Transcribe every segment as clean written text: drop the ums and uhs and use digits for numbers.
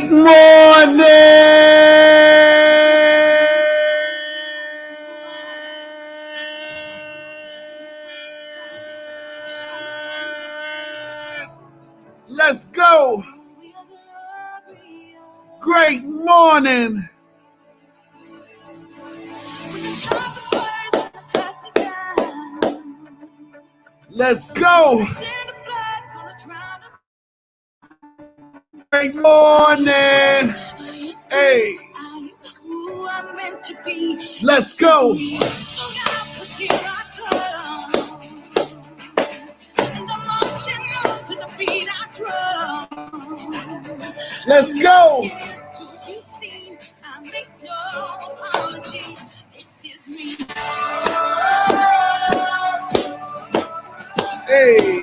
Great morning! Let's go! Great morning! Let's go! Great morning! Hey! Let's go! Let's go! Hey!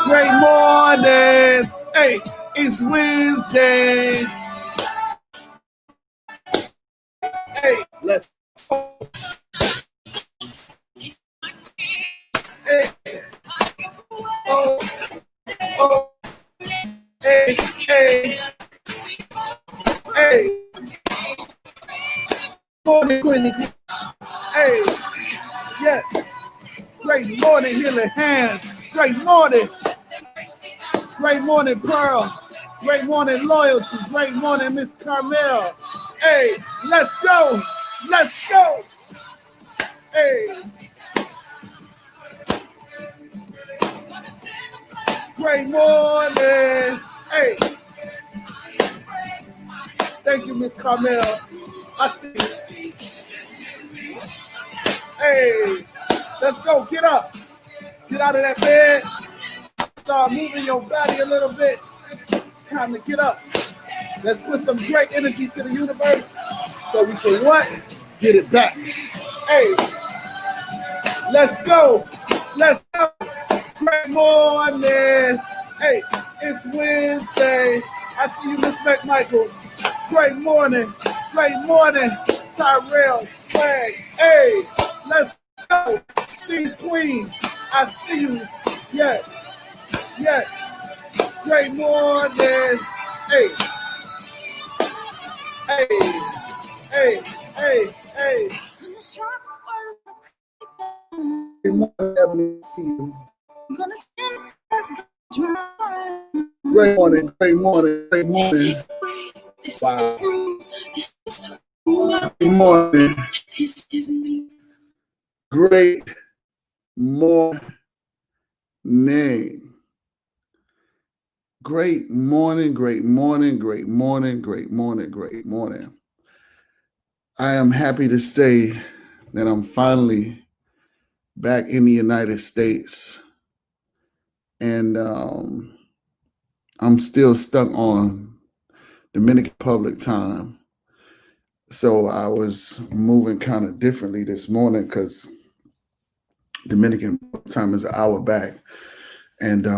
Great morning! Hey! It's Wednesday! Hey! Let's go! Hey! Oh! Oh! Hey! Hey! Hey! Morning, Quinny. Hey! Yes! Great morning, healing hands! Great morning! Great morning, Pearl! Great morning, Loyalty! Great morning, Miss Carmel! Hey! Let's go! Let's go! Hey! Great morning! Hey! Thank you, Miss Carmel. I see you. Hey! Let's go! Get up! Get out of that bed! Start moving your body a little bit. Time to get up. Let's put some great energy to the universe so we can what? Get it back. Hey! Let's go! Let's go! Great morning! Hey! It's Wednesday. I see you, Miss McMichael. Great morning! Great morning! Tyrell Swag. Hey! Let's go! She's Queen. I see you. Yes. Yes. Great morning. Hey. Hey. Hey. Hey. Hey. Good morning, Evelyn. See you. Great morning. Great morning. Great morning. Wow. Good morning. Great morning. Great morning, great morning, great morning, great morning, great morning. I am happy to say that I'm finally back in the United States, and I'm still stuck on Dominican Republic time. So I was moving kind of differently this morning because Dominican time is an hour back. And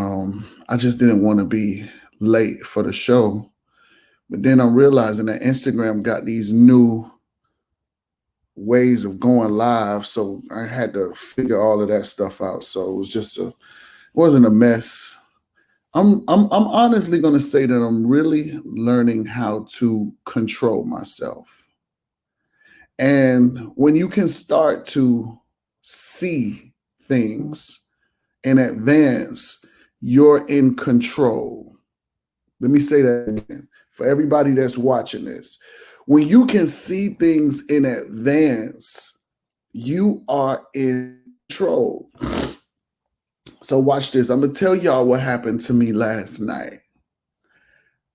I just didn't want to be late for the show. But then I'm realizing that Instagram got these new ways of going live. So I had to figure all of that stuff out. So it was it wasn't a mess. I'm honestly going to say that I'm really learning how to control myself. And when you can start to see things in advance, you're in control. Let me say that again for everybody that's watching this. When you can see things in advance, you are in control. So watch this. I'm going to tell y'all what happened to me last night.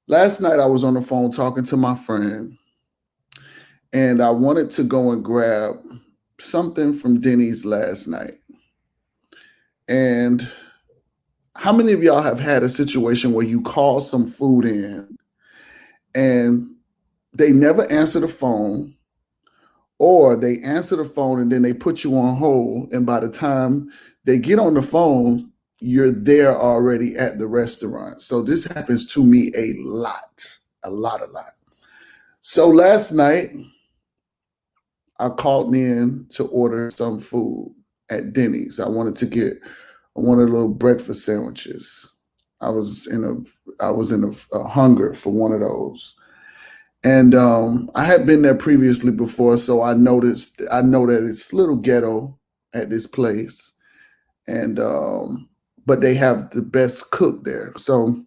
Last night I was on the phone talking to my friend, and I wanted to go and grab something from Denny's last night. And how many of y'all have had a situation where you call some food in and they never answer the phone, or they answer the phone and then they put you on hold, and by the time they get on the phone, you're there already at the restaurant? So this happens to me a lot. So last night, I called in to order some food at Denny's. I wanted little breakfast sandwiches. I was in a hunger for one of those. And I had been there previously before, so I know that it's a little ghetto at this place, and but they have the best cook there. So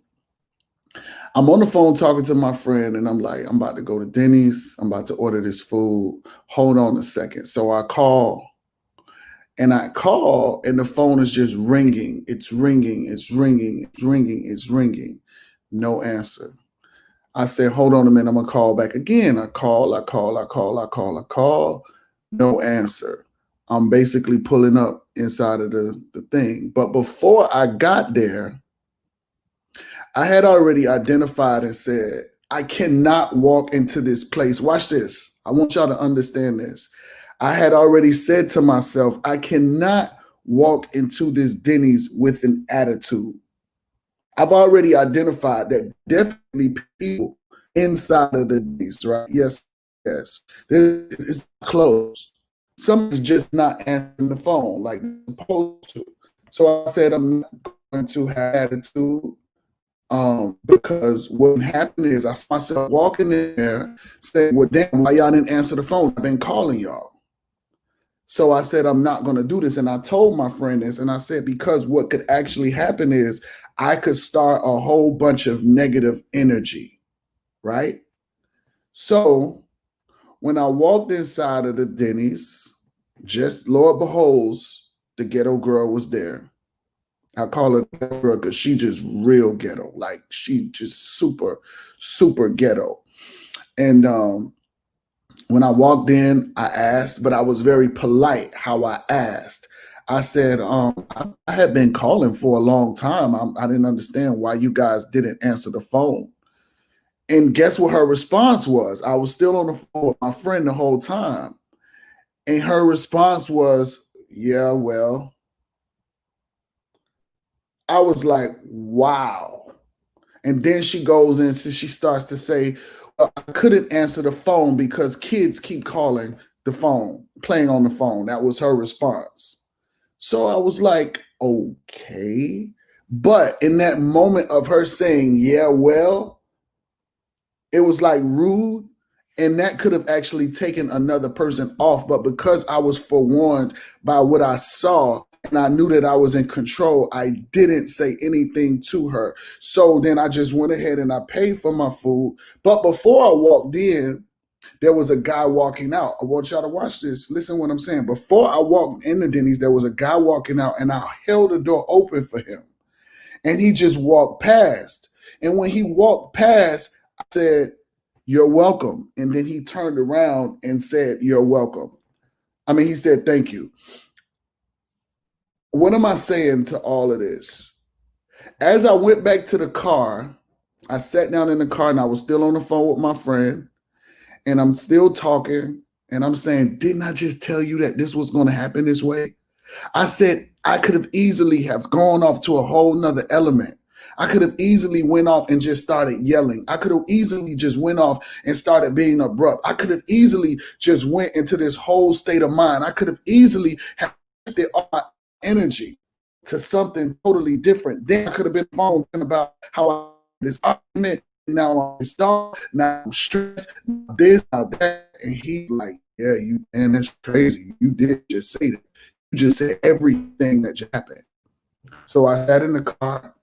I'm on the phone talking to my friend, and I'm like, I'm about to go to Denny's. I'm about to order this food. Hold on a second. So I call, and the phone is just ringing. It's ringing. It's ringing. It's ringing. It's ringing. No answer. I said, hold on a minute, I'm gonna call back again. I call. No answer. I'm basically pulling up inside of the thing. But before I got there, I had already identified and said, I cannot walk into this place. Watch this. I want y'all to understand this. I had already said to myself, I cannot walk into this Denny's with an attitude. I've already identified that definitely people inside of the Denny's, right? Yes. It's closed. Somebody's just not answering the phone like they're supposed to. So I said, I'm not going to have attitude. Because what happened is I saw myself walking in there saying, well, damn, why y'all didn't answer the phone? I've been calling y'all. So I said, I'm not going to do this. And I told my friend this, and I said, because what could actually happen is I could start a whole bunch of negative energy, right? So when I walked inside of the Denny's, just Lord beholds, the ghetto girl was there. I call her ghetto girl because she just real ghetto. Like she just super, super ghetto. And when I walked in, I asked, but I was very polite how I asked. I said, I had been calling for a long time. I didn't understand why you guys didn't answer the phone. And guess what her response was? I was still on the phone with my friend the whole time. And her response was, yeah, well, I was like, wow. And then she goes in, she starts to say, well, I couldn't answer the phone because kids keep calling the phone, playing on the phone. That was her response. So I was like, okay. But in that moment of her saying, yeah, well, it was like rude. And that could have actually taken another person off. But because I was forewarned by what I saw, and I knew that I was in control, I didn't say anything to her. So then I just went ahead and I paid for my food. But before I walked in, there was a guy walking out. I want y'all to watch this. Listen to what I'm saying. Before I walked in the Denny's, there was a guy walking out, and I held the door open for him. And he just walked past. And when he walked past, I said, you're welcome. And then he turned around and said, you're welcome. I mean, he said, thank you. What am I saying to all of this? As I went back to the car, I sat down in the car and I was still on the phone with my friend, and I'm still talking, and I'm saying, didn't I just tell you that this was going to happen this way? I said, I could have easily have gone off to a whole nother element. I could have easily went off and just started yelling. I could have easily just went off and started being abrupt. I could have easily just went into this whole state of mind. I could have easily have shifted all my energy to something totally different. Then I could have been phone about how I this argument. Now I'm stalled. Now I'm stressed. Now this, now that. And he's like, yeah, you, man, that's crazy. You did just say that. You just said everything that just happened. So I sat in the car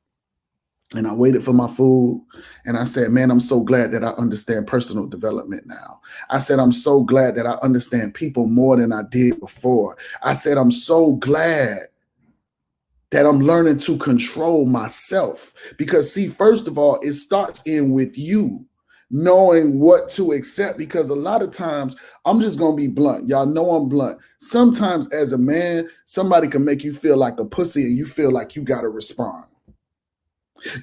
and I waited for my food. And I said, man, I'm so glad that I understand personal development now. I said, I'm so glad that I understand people more than I did before. I said, I'm so glad that I'm learning to control myself. Because see, first of all, it starts in with you knowing what to accept, because a lot of times, I'm just going to be blunt. Y'all know I'm blunt. Sometimes as a man, somebody can make you feel like a pussy and you feel like you got to respond.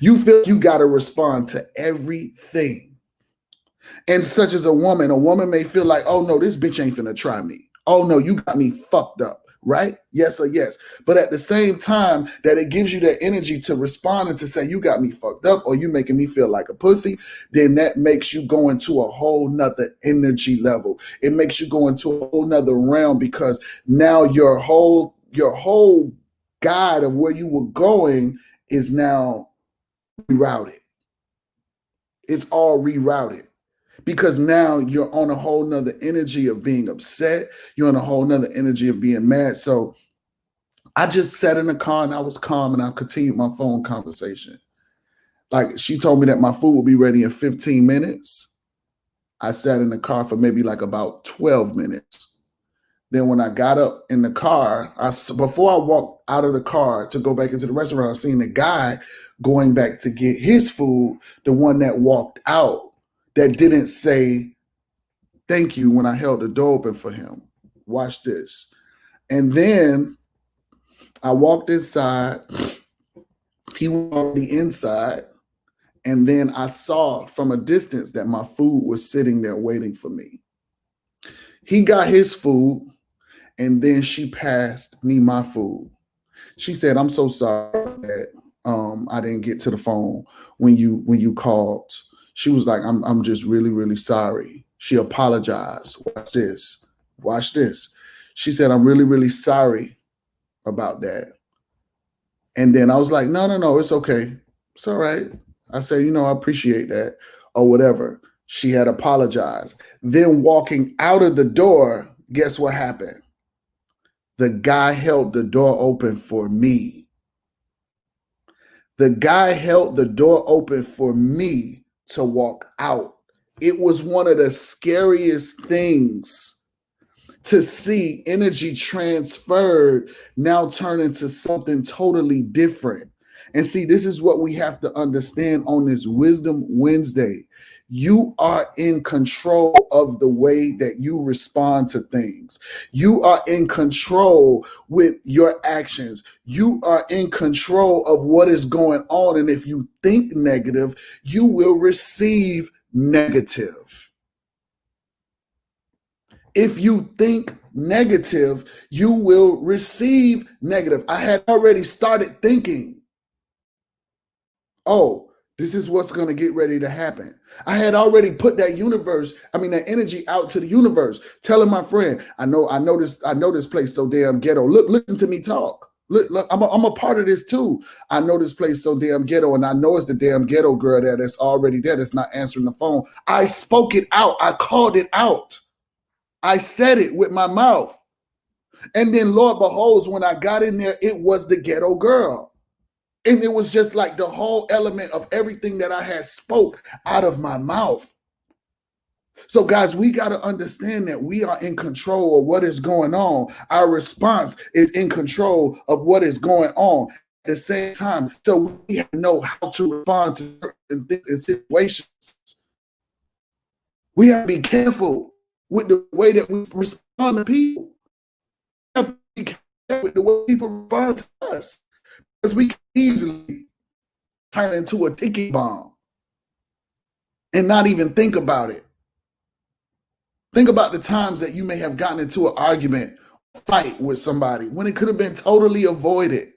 You feel you got to respond to everything. And such as a woman may feel like, oh no, this bitch ain't finna try me. Oh no, you got me fucked up. Right? Yes or yes. But at the same time that it gives you that energy to respond and to say, you got me fucked up, or you making me feel like a pussy, then that makes you go into a whole nother energy level. It makes you go into a whole nother realm, because now your whole guide of where you were going is now rerouted. It's all rerouted. Because now you're on a whole nother energy of being upset. You're on a whole nother energy of being mad. So I just sat in the car and I was calm and I continued my phone conversation. Like she told me that my food will be ready in 15 minutes. I sat in the car for maybe like about 12 minutes. Then when I got up in the car, before I walked out of the car to go back into the restaurant, I seen the guy going back to get his food, the one that walked out, that didn't say thank you when I held the door open for him. Watch this. And then I walked inside. He was already inside. And then I saw from a distance that my food was sitting there waiting for me. He got his food, and then she passed me my food. She said, "I'm so sorry that I didn't get to the phone when you called." She was like, I'm just really, really sorry. She apologized. Watch this. Watch this. She said, "I'm really, really sorry about that." And then I was like, no, it's okay. It's all right. I said, I appreciate that or whatever. She had apologized. Then walking out of the door, guess what happened? The guy held the door open for me. The guy held the door open for me to walk out. It was one of the scariest things to see energy transferred now turn into something totally different. And see, this is what we have to understand on this Wisdom Wednesday. You are in control of the way that you respond to things. You are in control with your actions. You are in control of what is going on. And if you think negative, you will receive negative. If you think negative, you will receive negative. I had already started thinking, oh, this is what's going to get ready to happen. I had already put that energy out to the universe, telling my friend, I know this place so damn ghetto. Look, listen to me talk. Look, I'm a part of this too. I know this place so damn ghetto, and I know it's the damn ghetto girl that's already there that's not answering the phone. I spoke it out. I called it out. I said it with my mouth. And then, Lord beholds, when I got in there, it was the ghetto girl. And it was just like the whole element of everything that I had spoke out of my mouth. So, guys, we got to understand that we are in control of what is going on. Our response is in control of what is going on at the same time. So we have to know how to respond to certain things and situations. We have to be careful with the way that we respond to people. We have to be careful with the way people respond to us. Because we can easily turn into a ticking bomb and not even think about it. Think about the times that you may have gotten into an argument, fight with somebody when it could have been totally avoided.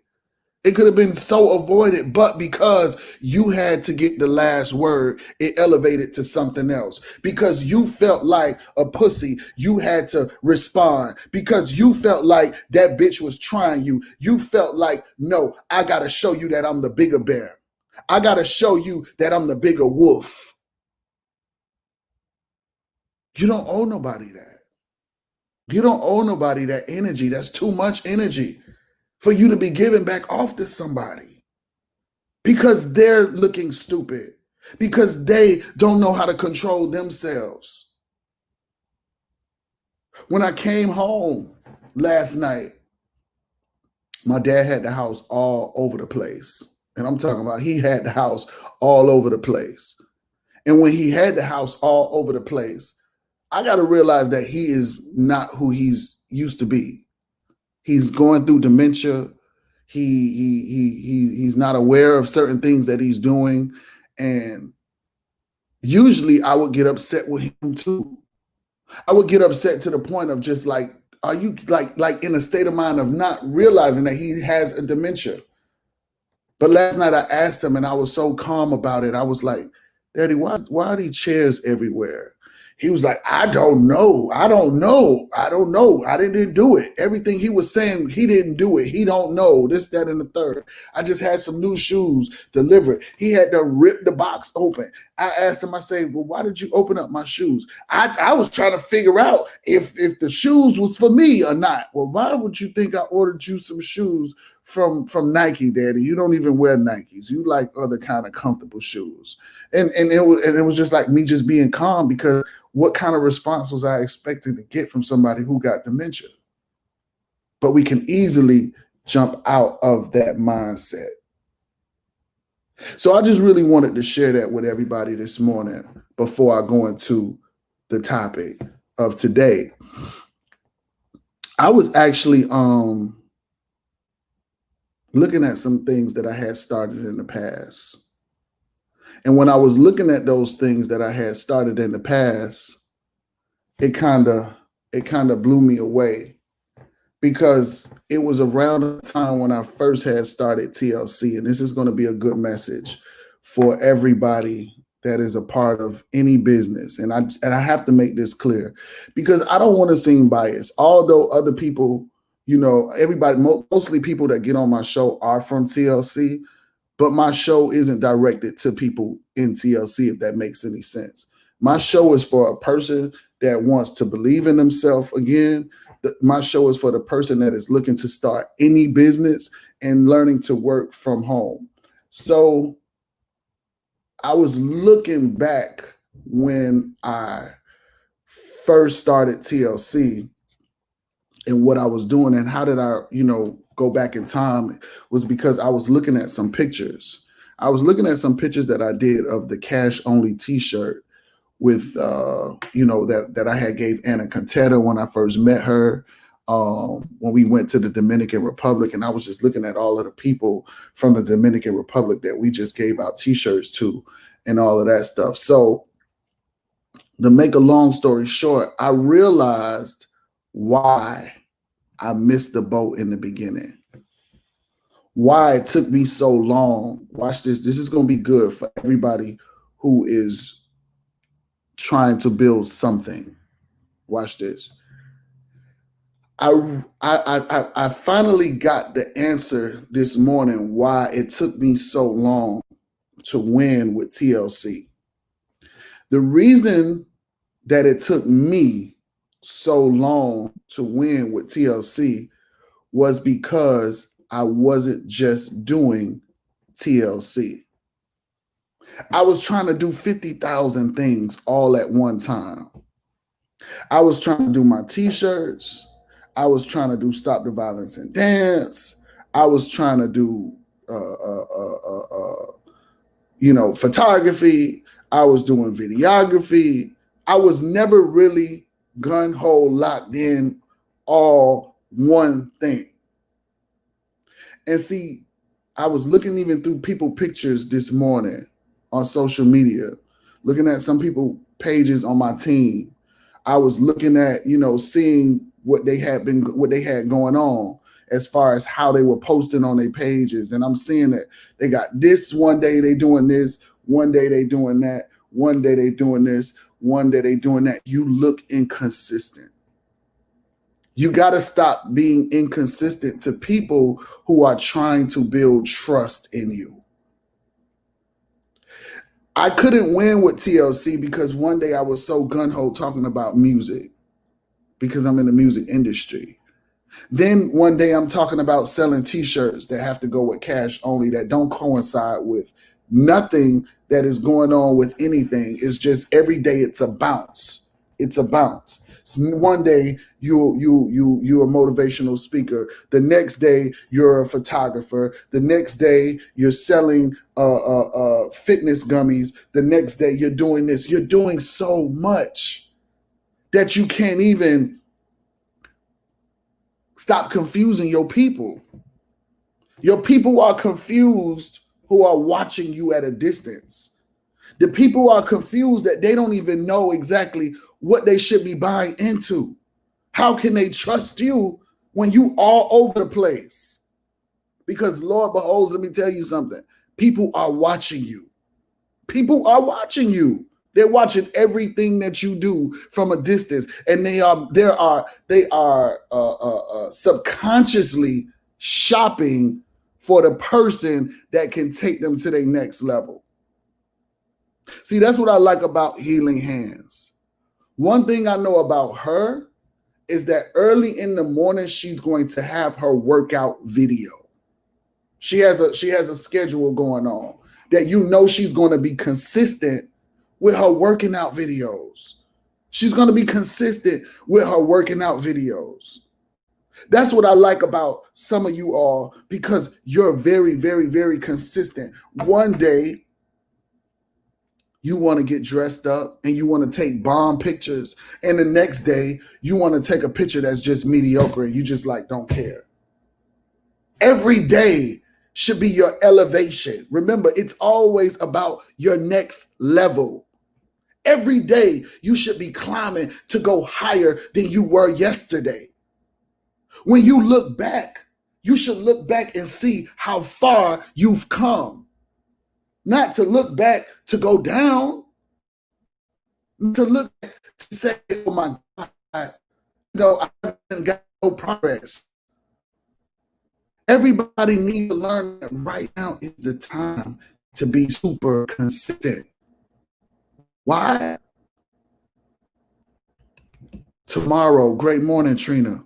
It could have been so avoided, but because you had to get the last word, it elevated to something else. Because you felt like a pussy, you had to respond. Because you felt like that bitch was trying you. You felt like, no, I got to show you that I'm the bigger bear. I got to show you that I'm the bigger wolf. You don't owe nobody that. You don't owe nobody that energy. That's too much energy for you to be giving back off to somebody because they're looking stupid, because they don't know how to control themselves. When I came home last night, my dad had the house all over the place. And I'm talking about he had the house all over the place. And when he had the house all over the place, I got to realize that he is not who he's used to be. He's going through dementia. He's not aware of certain things that he's doing. And usually I would get upset with him too. I would get upset to the point of just like, are you like in a state of mind of not realizing that he has a dementia? But last night I asked him and I was so calm about it. I was like, Daddy, why are these chairs everywhere? He was like, I don't know. I didn't do it. Everything he was saying, he didn't do it. He don't know this, that, and the third. I just had some new shoes delivered. He had to rip the box open. I asked him, I say, well, why did you open up my shoes? I was trying to figure out if the shoes was for me or not. Well, why would you think I ordered you some shoes from Nike, Daddy? You don't even wear Nikes. You like other kind of comfortable shoes. And it was just like me just being calm, because what kind of response was I expecting to get from somebody who got dementia? But we can easily jump out of that mindset. So I just really wanted to share that with everybody this morning before I go into the topic of today. I was actually looking at some things that I had started in the past. And when I was looking at those things that I had started in the past, it kind of blew me away, because it was around the time when I first had started TLC. And this is going to be a good message for everybody that is a part of any business. And I have to make this clear, because I don't want to seem biased. Although other people, everybody, mostly people that get on my show are from TLC, but my show isn't directed to people in TLC, if that makes any sense. My show is for a person that wants to believe in themselves again. My show is for the person that is looking to start any business and learning to work from home. So I was looking back when I first started TLC and what I was doing, and how did I, go back in time, was because I was looking at some pictures. I was looking at some pictures that I did of the cash only t-shirt with, that I had gave Anna Contetta when I first met her, when we went to the Dominican Republic. And I was just looking at all of the people from the Dominican Republic that we just gave out t-shirts to and all of that stuff. So to make a long story short, I realized why I missed the boat in the beginning. Why it took me so long. Watch this. This is going to be good for everybody who is trying to build something. Watch this. I finally got the answer this morning why it took me so long to win with TLC. The reason that it took me so long to win with TLC was because I wasn't just doing TLC. I was trying to do 50,000 things all at one time. I was trying to do my t-shirts. I was trying to do Stop the Violence and Dance. I was trying to do, photography. I was doing videography. I was never really gun-ho locked in all one thing. And see, I was looking even through people pictures this morning on social media, looking at some people pages on my team. I was looking at, seeing what they had going on as far as how they were posting on their pages. And I'm seeing that they got this one day they doing this, one day they doing that, one day they doing this, one day they doing that. You look inconsistent. You got to stop being inconsistent to people who are trying to build trust in you. I couldn't win with TLC because one day I was so gung-ho talking about music because I'm in the music industry. Then one day I'm talking about selling t-shirts that have to go with cash only, that don't coincide with nothing that is going on with anything. It's just every day it's a bounce. It's a bounce. One day you're a motivational speaker. The next day you're a photographer. The next day you're selling fitness gummies. The next day you're doing this. You're doing so much that you can't even stop confusing your people. Your people are confused who are watching you at a distance. The people are confused that they don't even know exactly what they should be buying into. How can they trust you when you all over the place? Because Lord beholds, let me tell you something. People are watching you. People are watching you. They're watching everything that you do from a distance, and they are subconsciously shopping for the person that can take them to their next level. See, that's what I like about Healing Hands. One thing I know about her is that early in the morning, she's going to have her workout video. She has a schedule going on that she's going to be consistent with her working out videos. She's going to be consistent with her working out videos. That's what I like about some of you all, because you're very, very, very consistent. One day, you want to get dressed up and you want to take bomb pictures. And the next day, you want to take a picture that's just mediocre and you just don't care. Every day should be your elevation. Remember, it's always about your next level. Every day, you should be climbing to go higher than you were yesterday. When you look back, you should look back and see how far you've come. Not to look back to go down, to look back to say, oh my God, I haven't got no progress. Everybody needs to learn that right now is the time to be super consistent. Why? Tomorrow, great morning, Trina.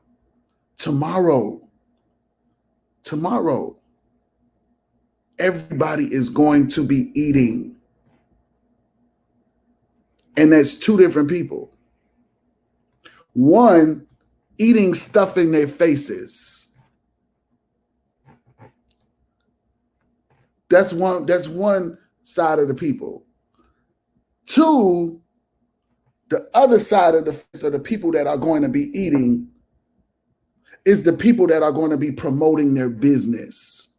Tomorrow, everybody is going to be eating. And that's two different people. One, eating stuff in their faces. That's one side of the people. Two, the other side of the face of the people that are going to be eating is the people that are going to be promoting their business.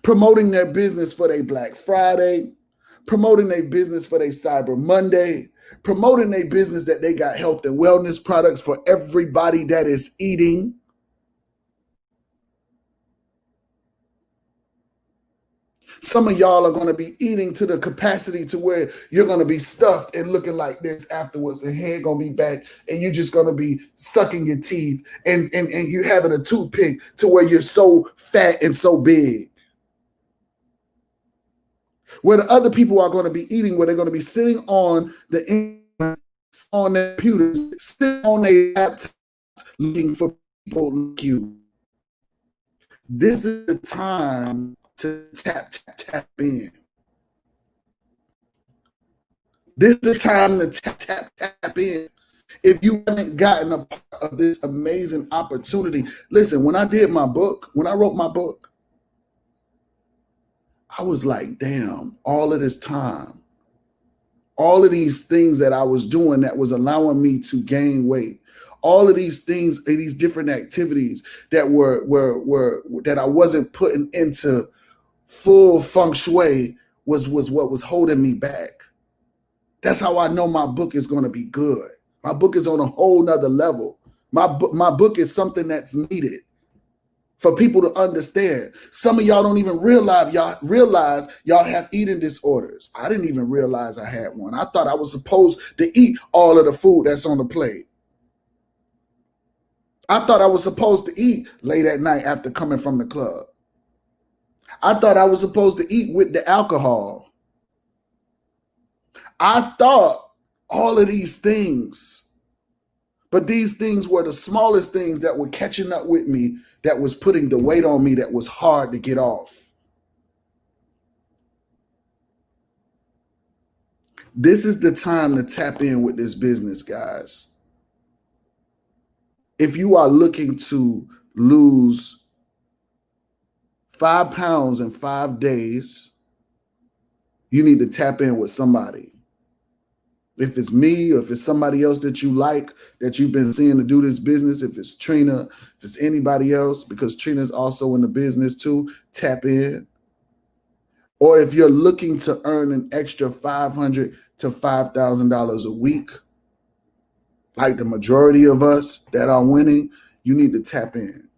Promoting their business for their Black Friday, promoting their business for their Cyber Monday, promoting their business that they got health and wellness products for everybody that is eating. Some of y'all are going to be eating to the capacity to where you're going to be stuffed and looking like this afterwards, and head going to be back, and you're just going to be sucking your teeth, and you're having a toothpick to where you're so fat and so big. Where the other people are going to be eating, where they're going to be sitting on their computers, sitting on their laptops, looking for people like you. This is the time to tap in. This is the time to tap in. If you haven't gotten a part of this amazing opportunity, listen, when I wrote my book, I was like, damn, all of this time, all of these things that I was doing that was allowing me to gain weight, all of these things, these different activities that were that I wasn't putting into full feng shui was what was holding me back. That's how I know my book is going to be good. My book is on a whole nother level. My book is something that's needed for people to understand. Some of y'all don't even realize y'all have eating disorders. I didn't even realize I had one. I thought I was supposed to eat all of the food that's on the plate. I thought I was supposed to eat late at night after coming from the club. I thought I was supposed to eat with the alcohol. I thought all of these things, but these things were the smallest things that were catching up with me, that was putting the weight on me that was hard to get off. This is the time to tap in with this business, guys. If you are looking to lose 5 pounds in 5 days, you need to tap in with somebody. If it's me, or if it's somebody else that you like, that you've been seeing to do this business, if it's Trina, if it's anybody else, because Trina's also in the business too, tap in. Or if you're looking to earn an extra $500 to $5,000 a week, like the majority of us that are winning, you need to tap in.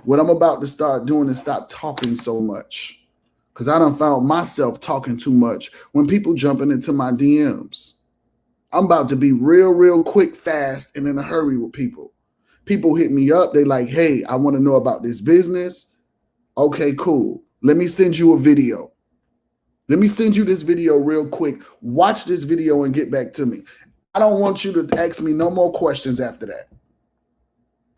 What I'm about to start doing is stop talking so much, because I done found myself talking too much when people jumping into my DMs. I'm about to be real quick, fast, and in a hurry with people. People hit me up. They like, hey, I want to know about this business. Okay, cool. Let me send you a video. Let me send you this video real quick. Watch this video and get back to me. I don't want you to ask me no more questions after that.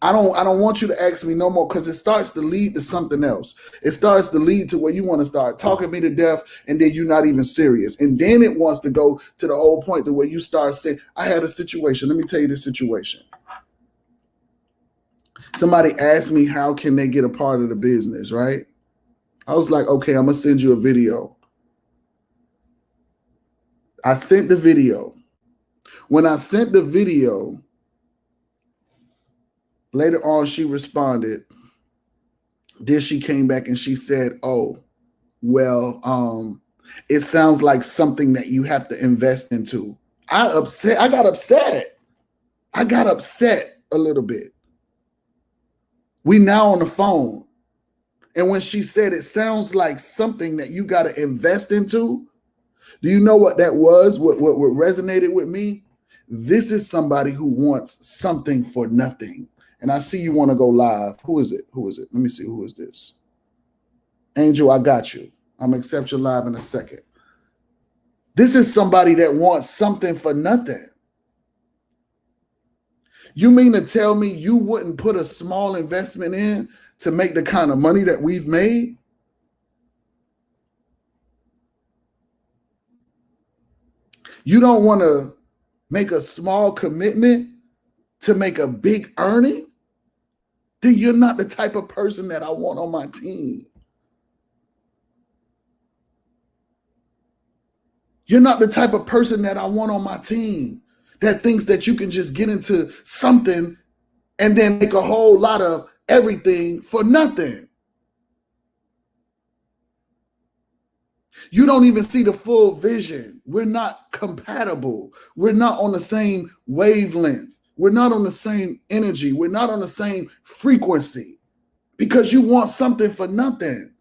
I don't want you to ask me no more, because it starts to lead to something else. It starts to lead to where you want to start talking me to death, and then you're not even serious. And then it wants to go to the whole point to where you start saying, I had a situation. Let me tell you the situation. Somebody asked me, how can they get a part of the business, right? I was like, okay, I'm going to send you a video. I sent the video. When I sent the video, later on, she responded. Then she came back and she said, oh, well, it sounds like something that you have to invest into. I got upset. I got upset a little bit. We now on the phone. And when she said it sounds like something that you got to invest into, do you know what that was? What resonated with me? This is somebody who wants something for nothing. And I see you want to go live. Who is it? Who is it? Let me see. Who is this? Angel, I got you. I'm going to accept you live in a second. This is somebody that wants something for nothing. You mean to tell me you wouldn't put a small investment in to make the kind of money that we've made? You don't want to make a small commitment to make a big earning? Then you're not the type of person that I want on my team. You're not the type of person that I want on my team that thinks that you can just get into something and then make a whole lot of everything for nothing. You don't even see the full vision. We're not compatible. We're not on the same wavelength. We're not on the same energy. We're not on the same frequency because you want something for nothing.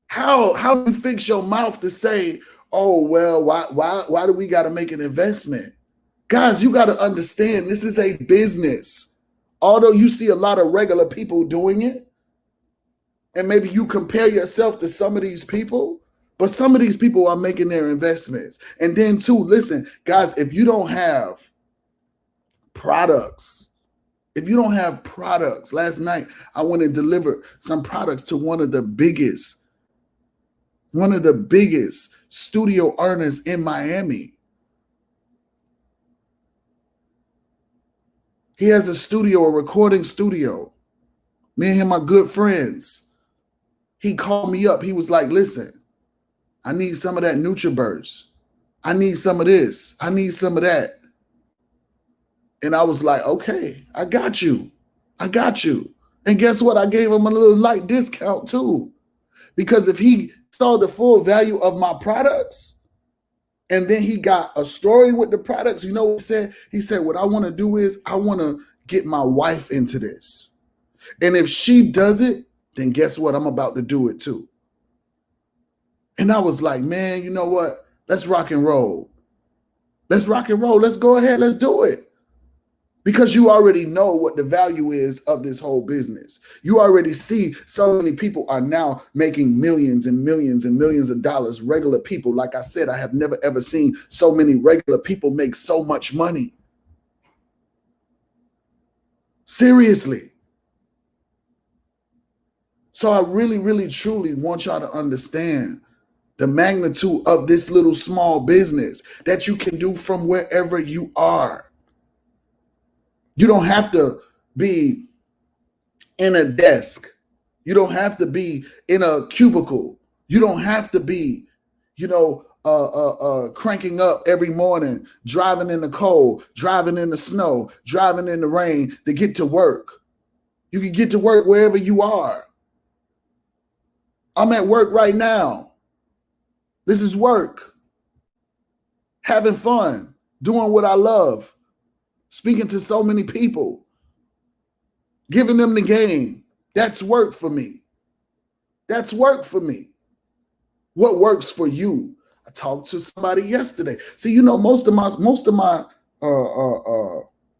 How do you fix your mouth to say, oh, well, why do we got to make an investment? Guys, you got to understand this is a business. Although you see a lot of regular people doing it, and maybe you compare yourself to some of these people, but some of these people are making their investments. And then too, listen, guys, if you don't have products, last night I went and delivered some products to one of the biggest studio earners in Miami. He has a studio, a recording studio. Me and him are good friends. He called me up. He was like, listen, I need some of that NutriBurst. I need some of this. I need some of that. And I was like, okay, I got you. And guess what? I gave him a little light discount too. Because if he saw the full value of my products and then he got a story with the products, you know what he said? He said, what I want to do is I want to get my wife into this. And if she does it, then guess what? I'm about to do it too. And I was like, man, you know what? Let's rock and roll. Let's go ahead. Let's do it. Because you already know what the value is of this whole business. You already see so many people are now making millions and millions and millions of dollars. Regular people, like I said, I have never, ever seen so many regular people make so much money. Seriously. So I really, truly want y'all to understand the magnitude of this little small business that you can do from wherever you are. You don't have to be in a desk. You don't have to be in a cubicle. You don't have to be, cranking up every morning, driving in the cold, driving in the snow, driving in the rain to get to work. You can get to work wherever you are. I'm at work right now. This is work. Having fun, doing what I love, speaking to so many people, giving them the game. That's work for me. That's work for me. What works for you? I talked to somebody yesterday. See, you know, most of my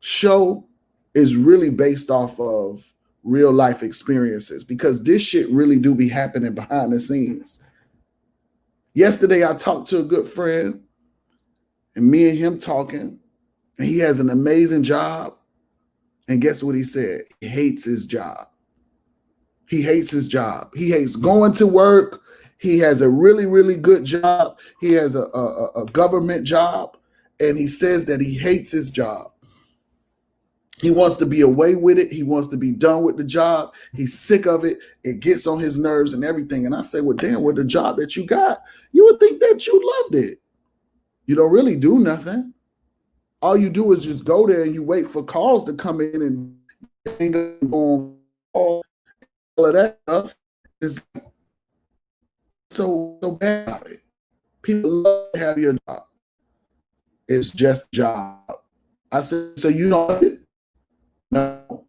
show is really based off of real life experiences, because this shit really do be happening behind the scenes. Yesterday, I talked to a good friend, and me and him talking, and he has an amazing job. And guess what he said? He hates his job. He hates his job. He hates going to work. He has a really, really good job. He has a government job, and he says that he hates his job. He wants to be away with it. He wants to be done with the job. He's sick of it. It gets on his nerves and everything. And I say, well, damn, with the job that you got, you would think that you loved it. You don't really do nothing. All you do is just go there and you wait for calls to come in and hang up on all of that stuff. Is so bad about it. People love to have your job. It's just a job. I said, so you don't love it? No.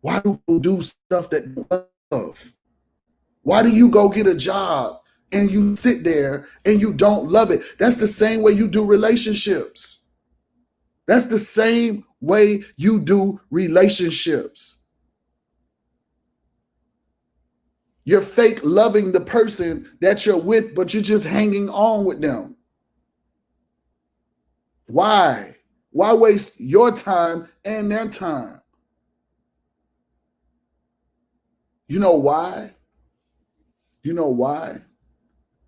Why do people do stuff that you love? Why do you go get a job and you sit there and you don't love it? That's the same way you do relationships. That's the same way you do relationships. You're fake loving the person that you're with, but you're just hanging on with them. Why? Why waste your time and their time? You know why? You know why?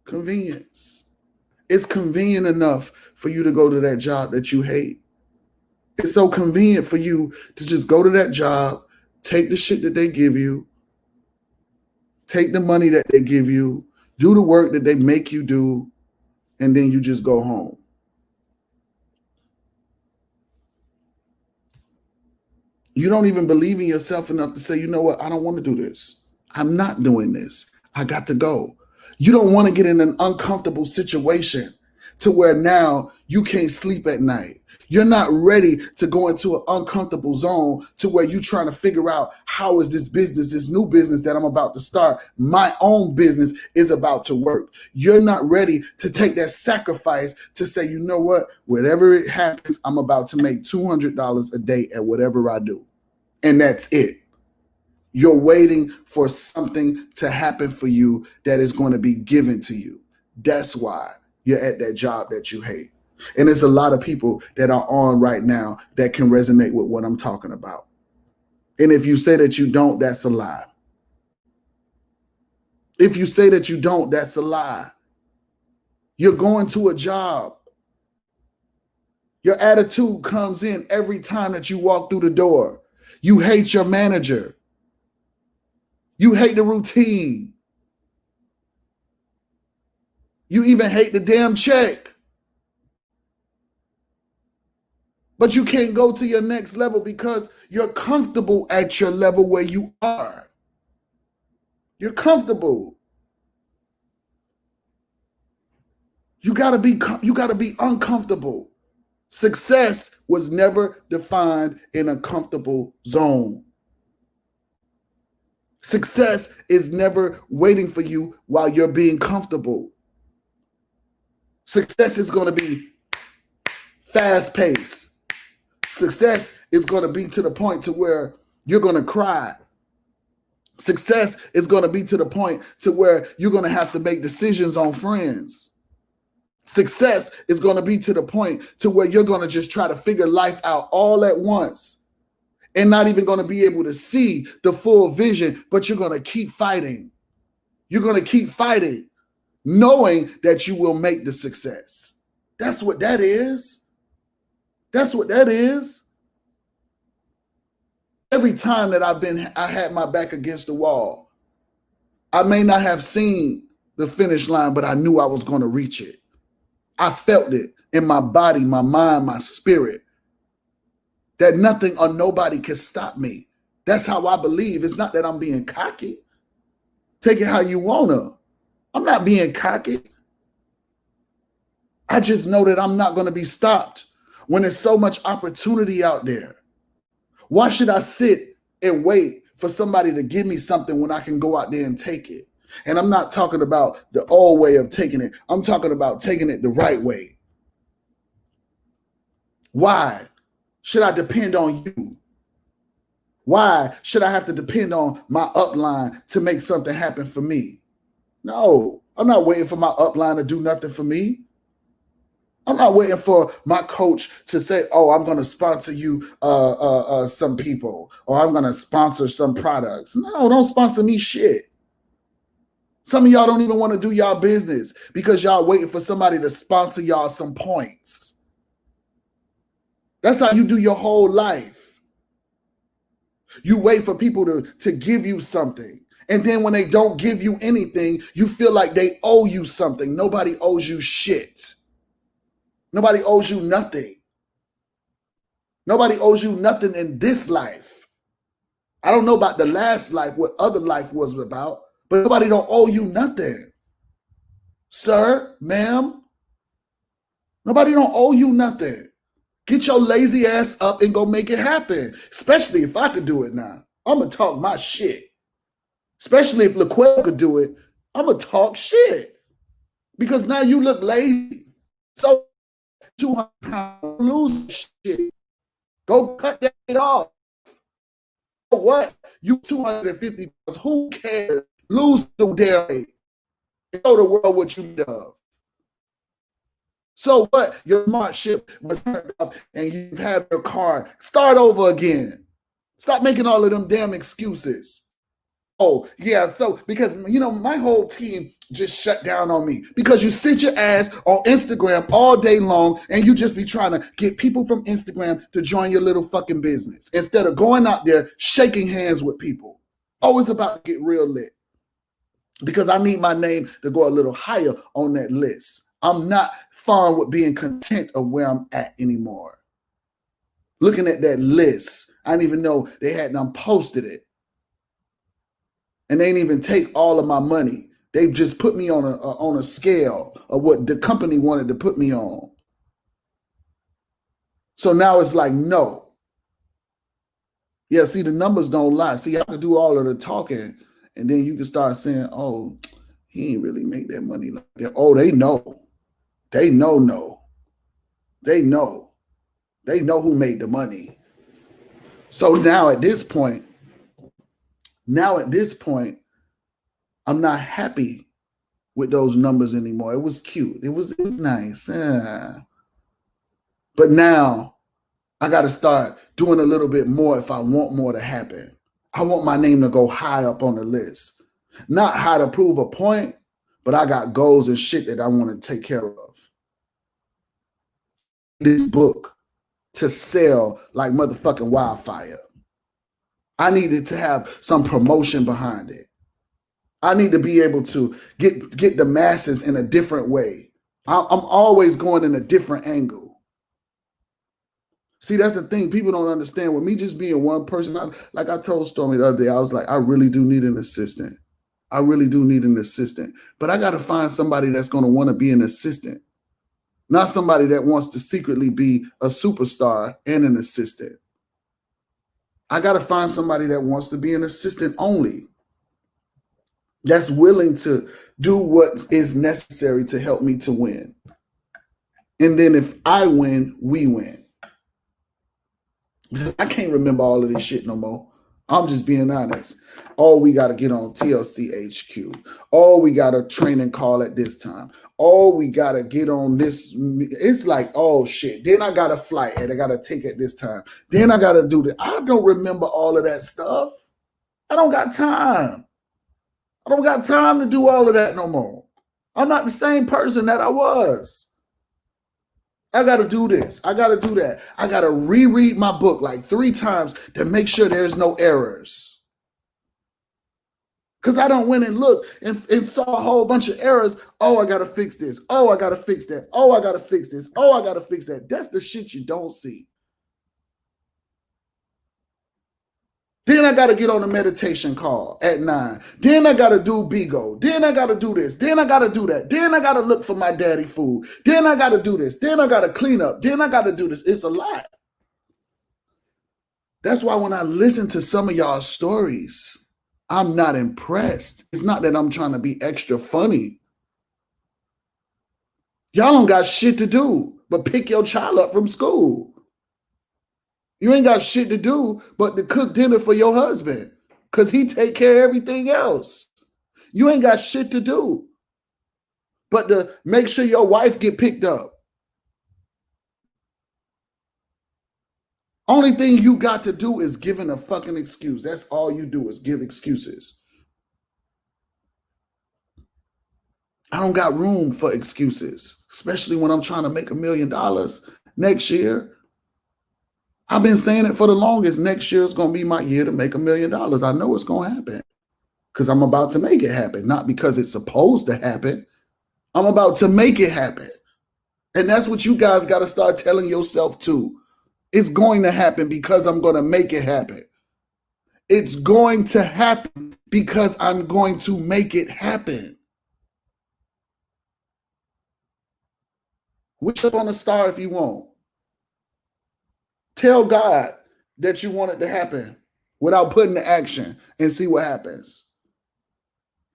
Convenience. It's convenient enough for you to go to that job that you hate. It's so convenient for you to just go to that job, take the shit that they give you, take the money that they give you, do the work that they make you do, and then you just go home. You don't even believe in yourself enough to say, you know what, I don't want to do this. I'm not doing this. I got to go. You don't want to get in an uncomfortable situation to where now you can't sleep at night. You're not ready to go into an uncomfortable zone to where you're trying to figure out, how is this business, this new business that I'm about to start, my own business, is about to work. You're not ready to take that sacrifice to say, you know what, whatever it happens, I'm about to make $200 a day at whatever I do. And that's it. You're waiting for something to happen for you that is going to be given to you. That's why you're at that job that you hate. And there's a lot of people that are on right now that can resonate with what I'm talking about. And if you say that you don't, that's a lie. If you say that you don't, that's a lie. You're going to a job. Your attitude comes in every time that you walk through the door. You hate your manager. You hate the routine. You even hate the damn check. But you can't go to your next level because you're comfortable at your level where you are. You're comfortable. You gotta be uncomfortable. Success was never defined in a comfortable zone. Success is never waiting for you while you're being comfortable. Success is going to be fast paced. Success is going to be to the point to where you're going to cry. Success is going to be to the point to where you're going to have to make decisions on friends. Success is going to be to the point to where you're going to just try to figure life out all at once and not even going to be able to see the full vision, but you're going to keep fighting. You're going to keep fighting, knowing that you will make the success. That's what that is. That's what that is. Every time that I had my back against the wall, I may not have seen the finish line, but I knew I was going to reach it. I felt it in my body, my mind, my spirit, that nothing or nobody can stop me. That's how I believe. It's not that I'm being cocky. Take it how you wanna. I'm not being cocky. I just know that I'm not going to be stopped when there's so much opportunity out there. Why should I sit and wait for somebody to give me something when I can go out there and take it? And I'm not talking about the old way of taking it. I'm talking about taking it the right way. Why should I depend on you? Why should I have to depend on my upline to make something happen for me? No, I'm not waiting for my upline to do nothing for me. I'm not waiting for my coach to say, oh, I'm going to sponsor you some people, or I'm going to sponsor some products. No, don't sponsor me shit. Some of y'all don't even want to do y'all business because y'all waiting for somebody to sponsor y'all some points. That's how you do your whole life. You wait for people to give you something. And then when they don't give you anything, you feel like they owe you something. Nobody owes you shit. Nobody owes you nothing. Nobody owes you nothing in this life. I don't know about the last life, what other life was about, but nobody don't owe you nothing. Sir, ma'am, nobody don't owe you nothing. Get your lazy ass up and go make it happen. Especially if I could do it now. I'm going to talk my shit. Especially if LaQuelle could do it, I'm going to talk shit. Because now you look lazy. So 200 pounds, lose shit. Go cut that off. What? You 250 pounds. Who cares? Lose the damn weight. Show the world what you done. So what? Your smart ship was turned off and you have your car. Start over again. Stop making all of them damn excuses. Oh, yeah, so because, my whole team just shut down on me because you sit your ass on Instagram all day long and you just be trying to get people from Instagram to join your little fucking business instead of going out there shaking hands with people. Always about to get real lit because I need my name to go a little higher on that list. I'm not fine with being content of where I'm at anymore. Looking at that list, I didn't even know they hadn't posted it. And they didn't even take all of my money. They just put me on a scale of what the company wanted to put me on. So now it's like, no. Yeah, see, the numbers don't lie. See, I have to do all of the talking. And then you can start saying, oh, he ain't really make that money like that. Oh, they know. They know, no. They know. They know who made the money. So now at this point, I'm not happy with those numbers anymore. It was cute. It was nice. But now I got to start doing a little bit more if I want more to happen. I want my name to go high up on the list. Not high to prove a point, but I got goals and shit that I want to take care of. This book to sell like motherfucking wildfire. I needed to have some promotion behind it. I need to be able to get the masses in a different way. I'm always going in a different angle. See, that's the thing. People don't understand. With me just being one person, like I told Stormy the other day, I was like, I really do need an assistant. I really do need an assistant. But I got to find somebody that's going to want to be an assistant. Not somebody that wants to secretly be a superstar and an assistant. I got to find somebody that wants to be an assistant only. That's willing to do what is necessary to help me to win. And then if I win, we win. Because I can't remember all of this shit no more. I'm just being honest. Oh, we got to get on TLC HQ. Oh, we got a training call at this time. Oh, we got to get on this. It's like, oh, shit. Then I got a flight and I got to take at this time. Then I got to do this. I don't remember all of that stuff. I don't got time. I don't got time to do all of that no more. I'm not the same person that I was. I got to do this. I got to do that. I got to reread my book like 3 times to make sure there's no errors. Because I don't went and looked and saw a whole bunch of errors. Oh, I got to fix this. Oh, I got to fix that. Oh, I got to fix this. Oh, I got to fix that. That's the shit you don't see. Then I got to get on a meditation call at 9. Then I got to do Bigo. Then I got to do this. Then I got to do that. Then I got to look for my daddy food. Then I got to do this. Then I got to clean up. Then I got to do this. It's a lot. That's why when I listen to some of y'all's stories, I'm not impressed. It's not that I'm trying to be extra funny. Y'all don't got shit to do but pick your child up from school. You ain't got shit to do but to cook dinner for your husband because he take care of everything else. You ain't got shit to do but to make sure your wife get picked up. Only thing you got to do is giving a fucking excuse. That's all you do is give excuses. I don't got room for excuses, especially when I'm trying to make $1 million next year. I've been saying it for the longest. Next year is going to be my year to make $1 million. I know it's going to happen because I'm about to make it happen, not because it's supposed to happen. I'm about to make it happen. And that's what you guys got to start telling yourself too. It's going to happen because I'm going to make it happen. It's going to happen because I'm going to make it happen. Wish up on a star if you want. Tell God that you want it to happen without putting the action and see what happens.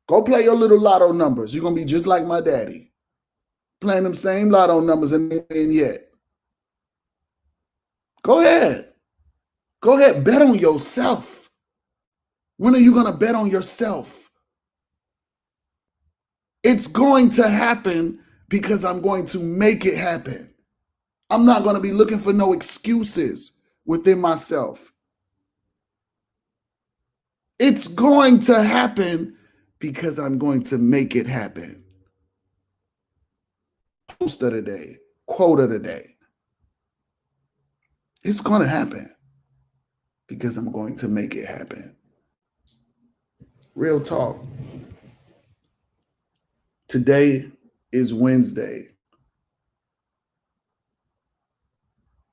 Go play your little lotto numbers. You're going to be just like my daddy. Playing them same lotto numbers and ain't in yet. Go ahead. Go ahead. Bet on yourself. When are you going to bet on yourself? It's going to happen because I'm going to make it happen. I'm not going to be looking for no excuses within myself. It's going to happen because I'm going to make it happen. Post of the day, quote of the day. It's going to happen because I'm going to make it happen. Real talk. Today is Wednesday.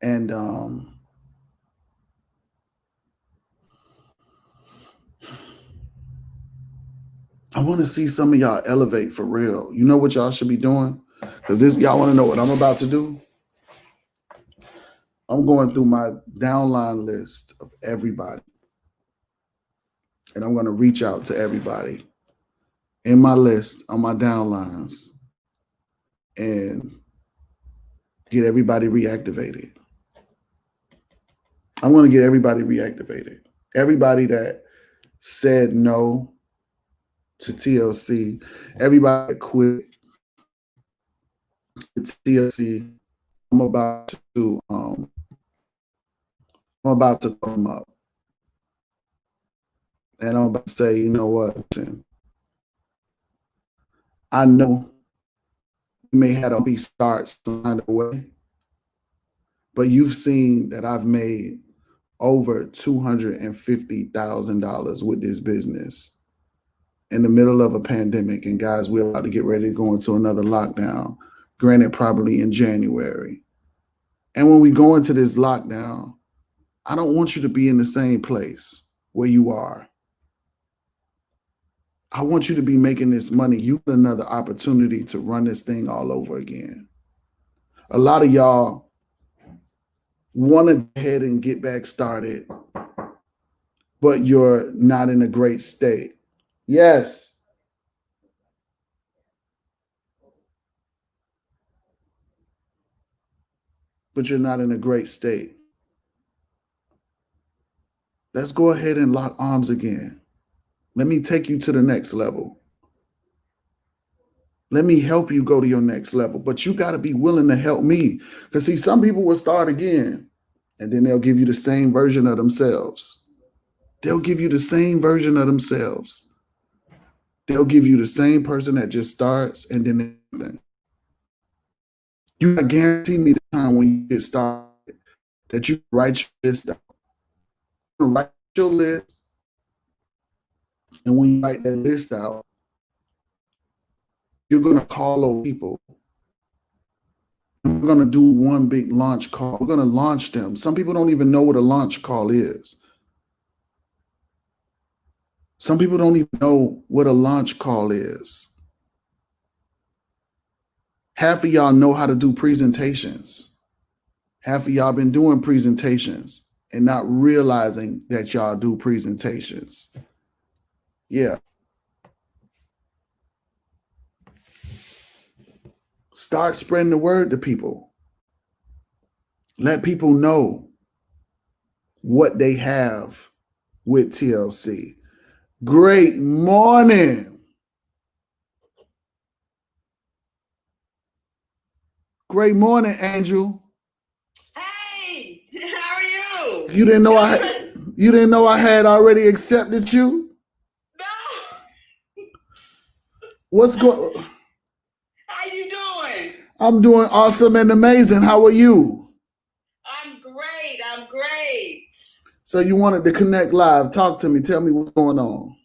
And I want to see some of y'all elevate for real. You know what y'all should be doing? Because y'all want to know what I'm about to do? I'm going through my downline list of everybody. And I'm going to reach out to everybody in my list on my downlines and get everybody reactivated. I'm going to get everybody reactivated. Everybody that said no to TLC, everybody that quit TLC, I'm about to put them up. And I'm about to say, you know what? Listen, I know you may have to be start some kind of way, but you've seen that I've made over $250,000 with this business in the middle of a pandemic. And guys, we're about to get ready to go into another lockdown, granted probably in January. And when we go into this lockdown, I don't want you to be in the same place where you are. I want you to be making this money. You get another opportunity to run this thing all over again. A lot of y'all want to go ahead and get back started, but you're not in a great state. Yes. But you're not in a great state. Let's go ahead and lock arms again. Let me take you to the next level. Let me help you go to your next level. But you got to be willing to help me. Because see, some people will start again and then they'll give you the same version of themselves. They'll give you the same version of themselves. They'll give you the same person that just starts and then everything. You gotta guarantee me the time when you get started that you write your list down. Write your list. And when you write that list out, you're going to call those people. We're going to do one big launch call. We're going to launch them. Some people don't even know what a launch call is. Some people don't even know what a launch call is. Half of y'all know how to do presentations. Half of y'all been doing presentations and not realizing that y'all do presentations. Yeah. Start spreading the word to people. Let people know what they have with TLC. Great morning. Great morning, Angel. Hey, how are you? You didn't know I had already accepted you? No. What's going? How you doing? I'm doing awesome and amazing. How are you? I'm great. I'm great. So you wanted to connect live. Talk to me. Tell me what's going on.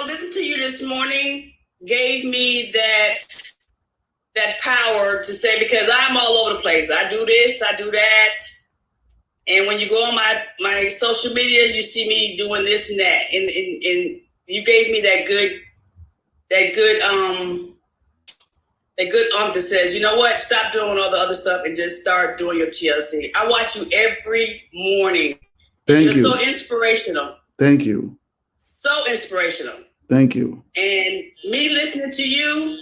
Listen to you this morning gave me that power to say, because I'm all over the place. I do this, I do that. And when you go on my social medias, you see me doing this and that. And you gave me that good that says, you know what, stop doing all the other stuff and just start doing your TLC. I watch you every morning. Thank you. You're so inspirational. Thank you. So inspirational. Thank you. And me listening to you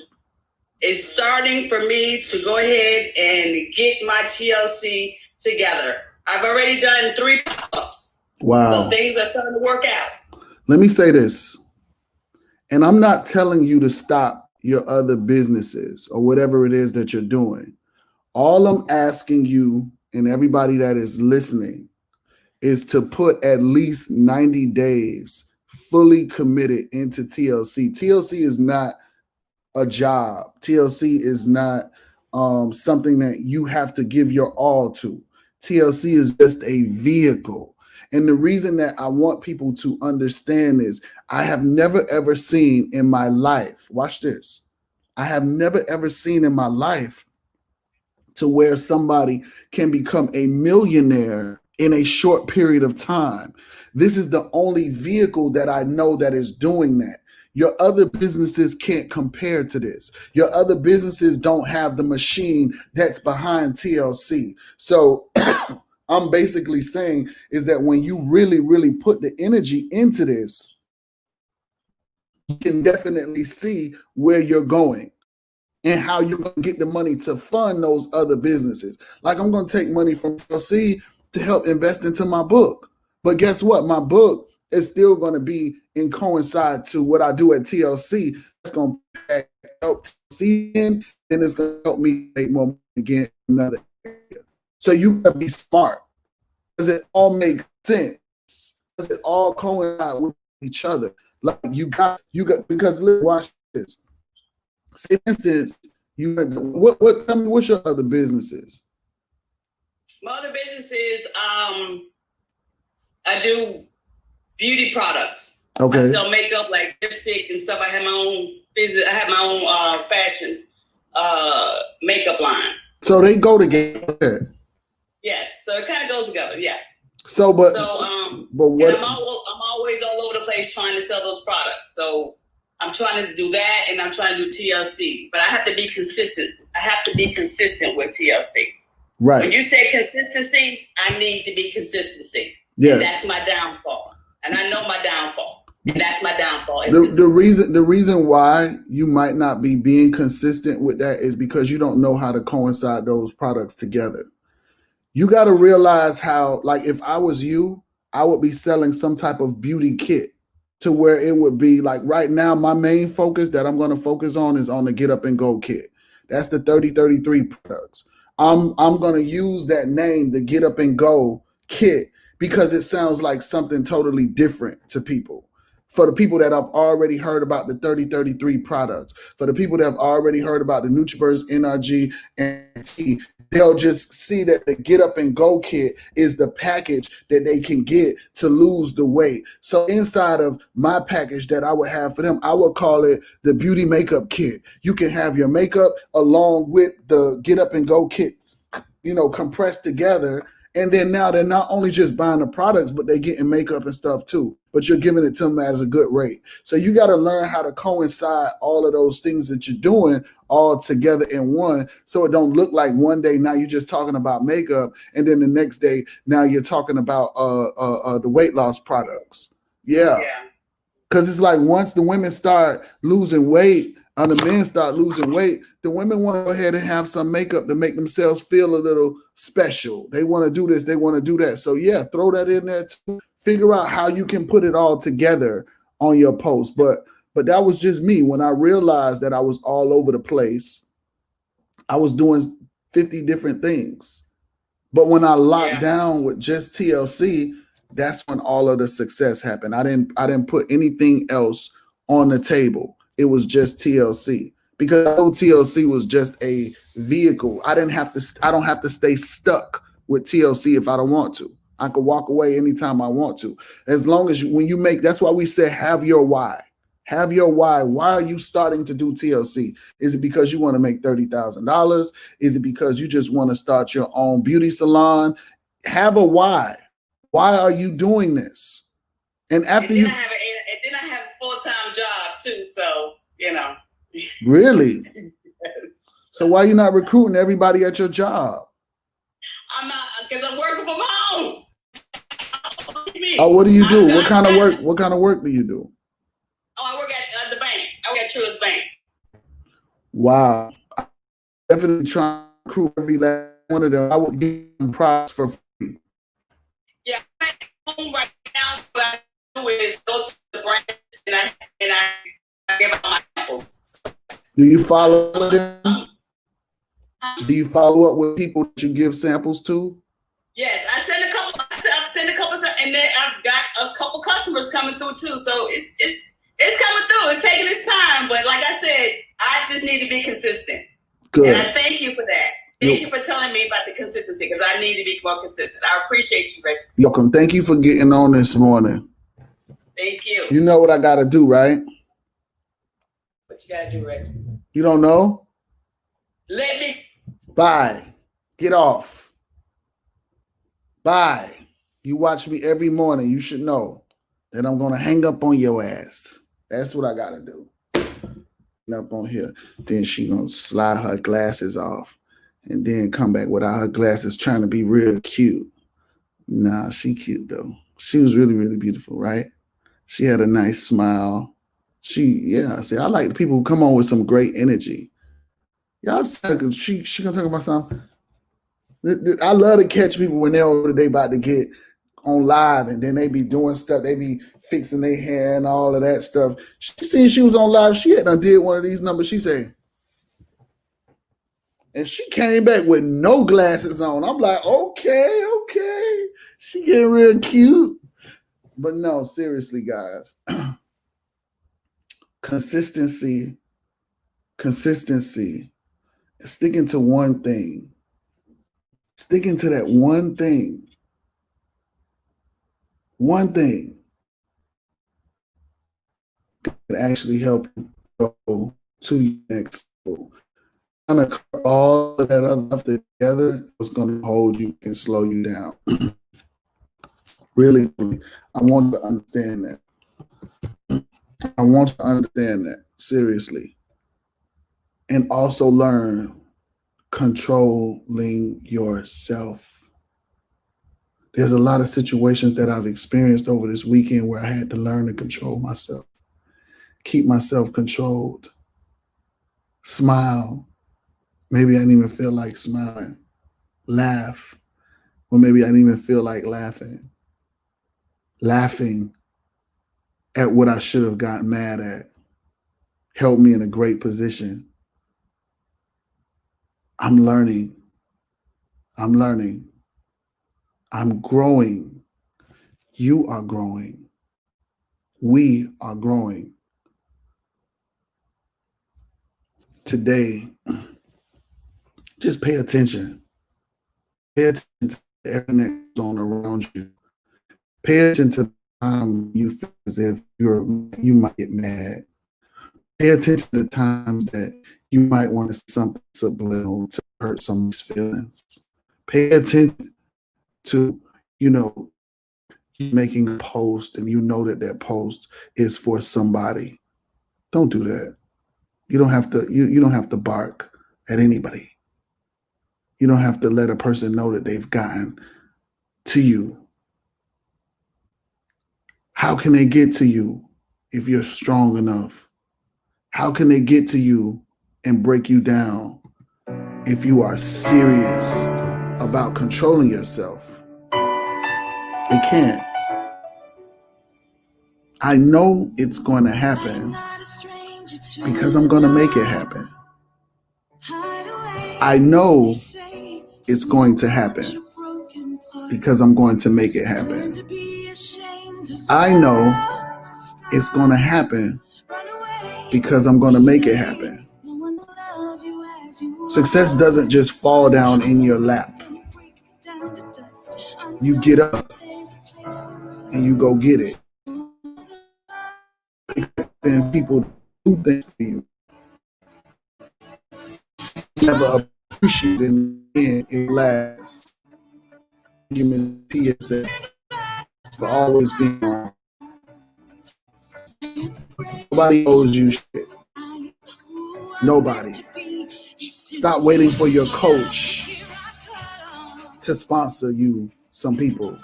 is starting for me to go ahead and get my TLC together. I've already done 3 pop-ups. Wow. So things are starting to work out. Let me say this. And I'm not telling you to stop your other businesses or whatever it is that you're doing. All I'm asking you and everybody that is listening is to put at least 90 days fully committed into TLC. TLC is not a job. TLC is not something that you have to give your all to. TLC is just a vehicle. And the reason that I want people to understand is I have never ever seen in my life, watch this, I have never ever seen in my life to where somebody can become a millionaire in a short period of time. This is the only vehicle that I know that is doing that. Your other businesses can't compare to this. Your other businesses don't have the machine that's behind TLC. So I'm basically saying is that when you really, really put the energy into this, you can definitely see where you're going and how you're going to get the money to fund those other businesses. Like I'm going to take money from TLC to help invest into my book. But guess what? My book is still going to be in coincide to what I do at TLC. It's going to help TLC in, and it's going to help me make more money again in another area. So you got to be smart. Does it all make sense? Does it all coincide with each other? Like you got, because look, watch this. Say, for instance, what? Tell me, what's your other businesses? My other businesses, I do beauty products. Okay. I sell makeup like lipstick and stuff. I have my own business. I have my own fashion makeup line. So they go together. Yes. So it kind of goes together. Yeah. So, but what? And I'm always all over the place trying to sell those products. So I'm trying to do that, and I'm trying to do TLC. But I have to be consistent. I have to be consistent with TLC. Right. When you say consistency, I need to be consistency. Yes. And that's my downfall. And I know my downfall. And that's my downfall. The reason why you might not be being consistent with that is because you don't know how to coincide those products together. You got to realize how, like, if I was you, I would be selling some type of beauty kit to where it would be like right now, my main focus that I'm going to focus on is on the Get Up and Go kit. That's the 3033 products. I'm going to use that name, the Get Up and Go kit, because it sounds like something totally different to people. For the people that have already heard about the 3033 products, for the people that have already heard about the NutriBurst NRG and T, they'll just see that the Get Up and Go kit is the package that they can get to lose the weight. So inside of my package that I would have for them, I would call it the Beauty Makeup Kit. You can have your makeup along with the Get Up and Go kits, compressed together. And then now they're not only just buying the products, but they're getting makeup and stuff too. But you're giving it to them at a good rate. So you got to learn how to coincide all of those things that you're doing all together in one, so it don't look like one day now you're just talking about makeup, and then the next day now you're talking about the weight loss products. Yeah. Because it's like once the women start losing weight, or the men start losing weight, the women want to go ahead and have some makeup to make themselves feel a little special. They want to do this, they want to do that. So yeah, throw that in there too. Figure out how you can put it all together on your post. But that was just me. When I realized that I was all over the place, I was doing 50 different things. But when I locked down with just TLC, that's when all of the success happened. I didn't put anything else on the table. It was just TLC, because I know TLC was just a vehicle. I don't have to stay stuck with TLC if I don't want to. I could walk away anytime I want to. As long as that's why we say have your why. Have your why. Why are you starting to do TLC? Is it because you want to make $30,000? Is it because you just want to start your own beauty salon? Have a why. Why are you doing this? And after then I have a full-time job too, so Really? Yes. So why are you not recruiting everybody at your job? I'm not, because I'm working from home. Oh, what do you do? What kind of work? What kind of work do you do? Oh, I work at the bank. I work at Truist Bank. Wow. I'm definitely trying to recruit every last one of them. I would give them props for free. Yeah, I'm at home right now. So what I do is go to the branch and I give out my samples. Do you follow them? Do you follow up with people that you give samples to? Yes, I've sent a couple, and then I've got a couple customers coming through too. So it's coming through. It's taking its time, but like I said, I just need to be consistent. Good. And I thank you for that. Thank you for telling me about the consistency, because I need to be more consistent. I appreciate you, Reggie. You're welcome. Thank you for getting on this morning. Thank you. You know what I got to do, right? What you got to do, Reggie? You don't know? Let me. Bye. Get off. Bye. You watch me every morning. You should know that I'm going to hang up on your ass. That's what I got to do. Up on here. Then she going to slide her glasses off and then come back without her glasses, trying to be real cute. Nah, she cute though. She was really, really beautiful, right? She had a nice smile. See, I like the people who come on with some great energy. Y'all said she gonna talk about something. I love to catch people when they about to get on live, and then they be doing stuff. They be fixing their hair and all of that stuff. She seen she was on live. She had done did one of these numbers. She said, and she came back with no glasses on. I'm like, okay. She getting real cute. But no, seriously, guys. Consistency. Sticking to one thing. Sticking to that one thing. One thing that actually help you go to your next goal. Kind of all of that other stuff together is going to hold you and slow you down. Really, I want to understand that. I want to understand that, seriously. And also learn controlling yourself. There's a lot of situations that I've experienced over this weekend where I had to learn to control myself, keep myself controlled, smile. Maybe I didn't even feel like smiling, laugh, or maybe I didn't even feel like laughing at what I should have gotten mad at, held me in a great position. I'm learning. I'm growing. You are growing. We are growing. Today, just pay attention. Pay attention to everything that's going on around you. Pay attention to the time you feel as if you might get mad. Pay attention to the times that you might want to say something subliminal to hurt someone's feelings. Pay attention to, you making a post and you know that post is for somebody. Don't do that. You don't have to. You don't have to bark at anybody. You don't have to let a person know that they've gotten to you. How can they get to you if you're strong enough? How can they get to you and break you down if you are serious about controlling yourself? They can't. I know it's going to happen because I'm going to make it happen. I know it's going to happen because I'm going to make it happen. I know it's going to happen because I'm going to make it happen. Success doesn't just fall down in your lap. You get up and you go get it. Then people do things for you. You never appreciate it in the end, it lasts. Give me PSA for always being wrong. Nobody owes you shit. Nobody. Stop waiting for your coach to sponsor you, some people.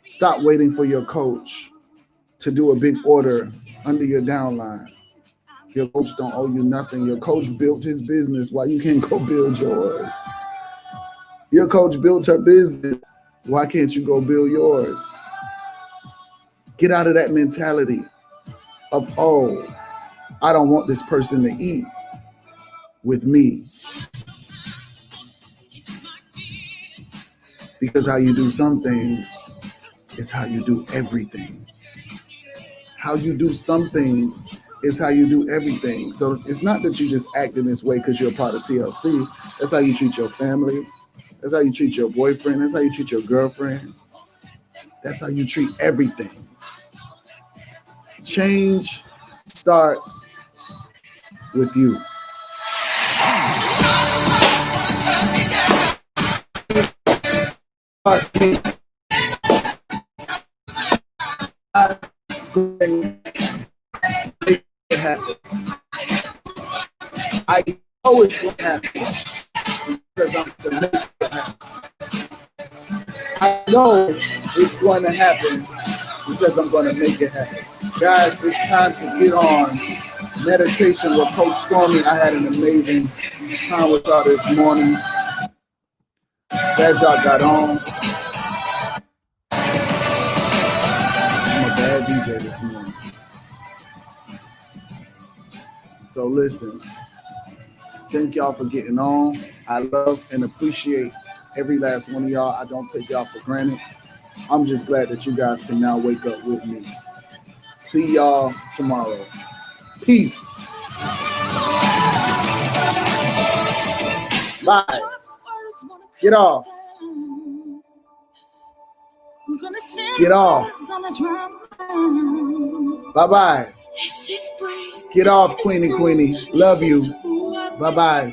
Stop waiting for your coach to do a big order under your downline. Your coach don't owe you nothing. Your coach built his business. Why you can't go build yours? Your coach built her business. Why can't you go build yours? Get out of that mentality of, oh, I don't want this person to eat with me. Because how you do some things is how you do everything. How you do some things is how you do everything. So it's not that you just act in this way because you're a part of TLC. That's how you treat your family. That's how you treat your boyfriend. That's how you treat your girlfriend. That's how you treat everything. Change starts with you. I know it's going to happen because I'm to make it happen. I know it's going to happen because I'm going to make it happen. Guys, it's time to get on meditation with Coach Stormy. I had an amazing time with y'all this morning. Glad y'all got on. I'm a bad DJ this morning. So listen, thank y'all for getting on. I love and appreciate every last one of y'all. I don't take y'all for granted. I'm just glad that you guys can now wake up with me. See y'all tomorrow. Peace. Bye. Get off. Get off. Bye-bye. Get off, Queenie. Love you. Bye-bye.